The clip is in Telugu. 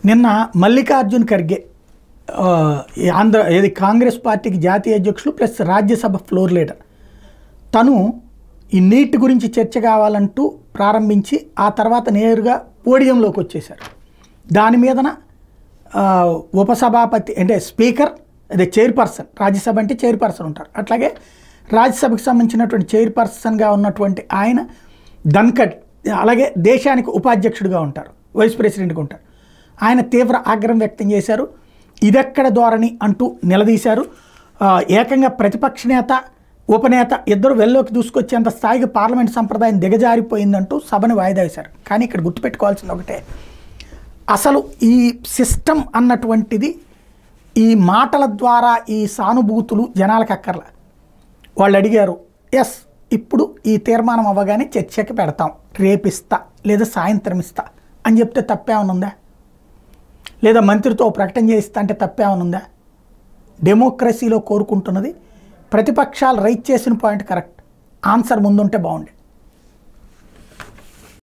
నిన్న మల్లికార్జున్ ఖర్గే ఏది కాంగ్రెస్ పార్టీకి జాతీయ అధ్యక్షులు ప్లస్ రాజ్యసభ ఫ్లోర్ లీడర్ తను ఈ నీట్ గురించి చర్చ కావాలంటూ ప్రారంభించి ఆ తర్వాత నేరుగా పోడియంలోకి వచ్చేశారు. దాని మీదన ఉపసభాపతి అంటే స్పీకర్ అదే చైర్పర్సన్, రాజ్యసభ అంటే చైర్పర్సన్ ఉంటారు, అట్లాగే రాజ్యసభకు సంబంధించినటువంటి చైర్పర్సన్గా ఉన్నటువంటి ఆయన ధన్ఖడ్, అలాగే దేశానికి ఉపాధ్యక్షుడిగా ఉంటారు, వైస్ ప్రెసిడెంట్గా ఉంటారు. ఆయన తీవ్ర ఆగ్రహం వ్యక్తం చేశారు. ఇదెక్కడ ధోరణి అంటూ నిలదీశారు. ఏకంగా ప్రతిపక్ష నేత ఉపనేత ఇద్దరు వెల్లోకి దూసుకొచ్చేంత స్థాయికి పార్లమెంట్ సంప్రదాయం దిగజారిపోయిందంటూ సభను వాయిదా వేశారు. కానీ ఇక్కడ గుర్తుపెట్టుకోవాల్సింది ఒకటే, అసలు ఈ సిస్టమ్ అన్నటువంటిది ఈ మాటల ద్వారా ఈ సానుభూతులు జనాలకు అక్కర్లా. వాళ్ళు అడిగారు, ఎస్ ఇప్పుడు ఈ తీర్మానం అవ్వగానే చర్చకి పెడతాం, రేపిస్తా లేదా సాయంత్రం ఇస్తా అని చెప్తే తప్పేమనుందా? లేదా మంత్రితో ప్రకటన చేయిస్తా అంటే తప్పేమనుందా? డెమోక్రసీలో కోరుకుంటున్నది ప్రతిపక్షాలు రైట్ చేసిన పాయింట్ కరెక్ట్, ఆన్సర్ ముందుంటే బాగుండే.